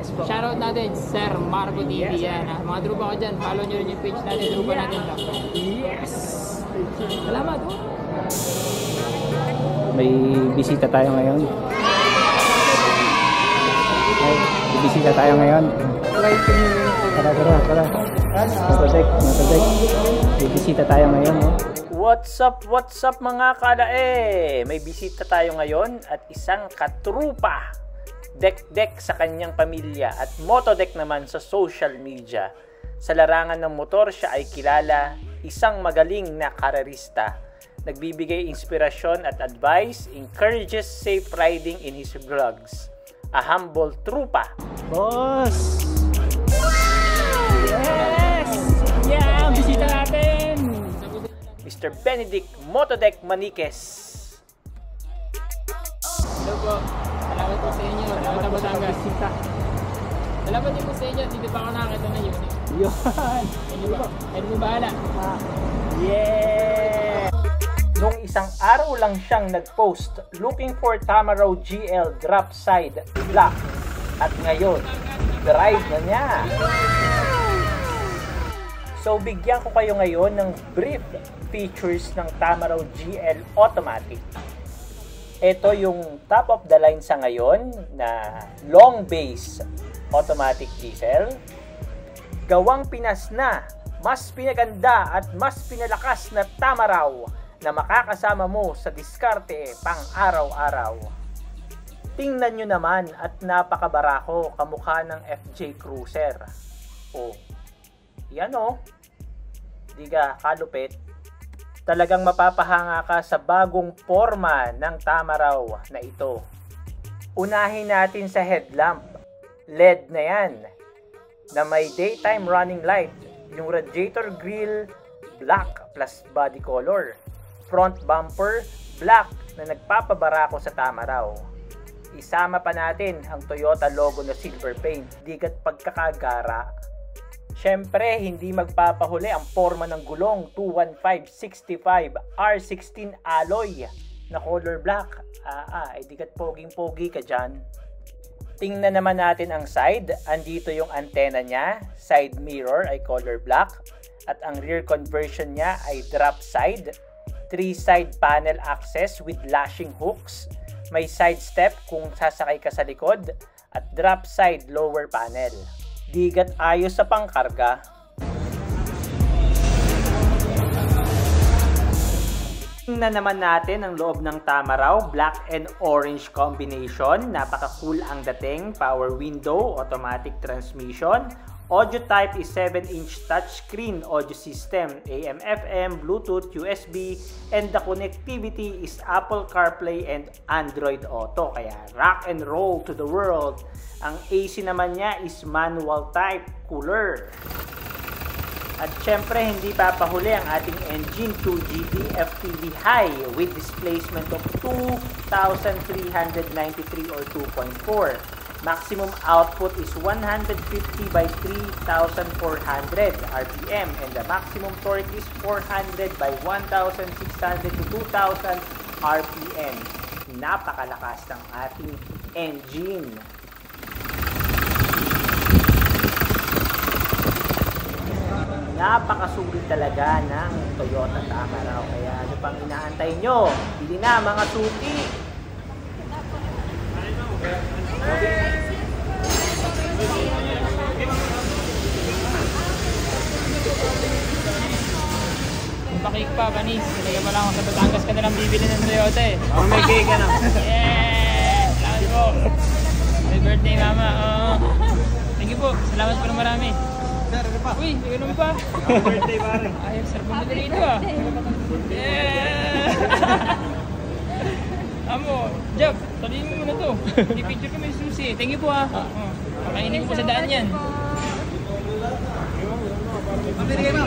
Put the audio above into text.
Yes po. Shoutout natin, Sir Marco TV. Yes, Yan. Mga drupa ko dyan, follow nyo rin yung page natin. Drupa natin lang. Yes! Salamat. May bisita tayo ngayon. May bisita tayo ngayon. Tara. Matadek. May bisita tayo ngayon. What's up mga kalae? May bisita tayo ngayon at isang katrupa. Dek sa kanyang pamilya at motodek naman sa social media. Sa larangan ng motor siya ay kilala, isang magaling na karerista. Nagbibigay inspirasyon at advice, encourages safe riding in his vlogs. A humble trupa. Boss! Yes! Yeah! Bisita natin! Mr. Benedict Motodek Maniquez. Hello po. Salamat po sa inyo. Salamat na Batangas. Salamat din po sa inyo. Dito pa ako nakakita ng unit. Yun! Ano mo bahala? Yeah! Nung isang araw lang siyang nag-post looking for Tamaraw GL drop side block. At ngayon, drive na niya. So bigyan ko kayo ngayon ng brief features ng Tamaraw GL Automatic. Ito yung top of the line sa ngayon na long base automatic diesel. Gawang Pinas na, mas pinaganda at mas pinalakas na Tamaraw na makakasama mo sa diskarte pang araw-araw. Tingnan nyo naman at napakabarako kamukha ng FJ Cruiser. Oh, yan oh. Di ka kalupit. Talagang mapapahanga ka sa bagong forma ng Tamaraw na ito. Unahin natin sa headlamp. LED na yan. Na may daytime running light. Yung radiator grille, black plus body color. Front bumper, black na nagpapabarako sa Tamaraw. Isama pa natin ang Toyota logo na silver paint, digat pagkakagara. Syempre, hindi magpapahuli ang forma ng gulong 215/65 R16 alloy na color black. Digat poging-pogi ka dyan. Tingnan naman natin ang side. Andito yung antena niya. Side mirror ay color black. At ang rear conversion niya ay drop side. 3-side panel access with lashing hooks. May side step kung sasakay ka sa likod. At drop side lower panel. Digat ayos sa pangkarga. Tingnan naman natin ang loob ng Tamaraw. Black and orange combination. Napaka-cool ang dating. Power window, automatic transmission. Audio type is 7-inch touchscreen audio system, AM, FM, Bluetooth, USB, and the connectivity is Apple CarPlay and Android Auto. Kaya rock and roll to the world. Ang AC naman niya is manual type cooler. At syempre, hindi papahuli ang ating engine 2GT FTV high with displacement of 2,393 or 2.4. Maximum output is 150 by 3,400 RPM and the maximum torque is 400 by 1,600 to 2,000 RPM. Napakalakas ng ating engine. Napakasulit talaga ng Toyota Tamaraw. Kaya ano pang inaantay nyo? Bili na mga suki! Pakik pa, Banis. Talaga pa lang sa Batangas ka na lang bibili ng Toyota eh. Oh, may cake ka na. Yeah! Salamat po. Happy birthday, Mama. Thank you po. Salamat po na marami. Sir, ano pa? Uy, ganun pa. Happy birthday, pare. Ayos, sir, bumili dito ah. Yeah! Amo, Jeff, talihin mo muna to. Hindi picture ko may susi. Thank you po ah. Makainin ko po sa daan yan. Mabili ka na.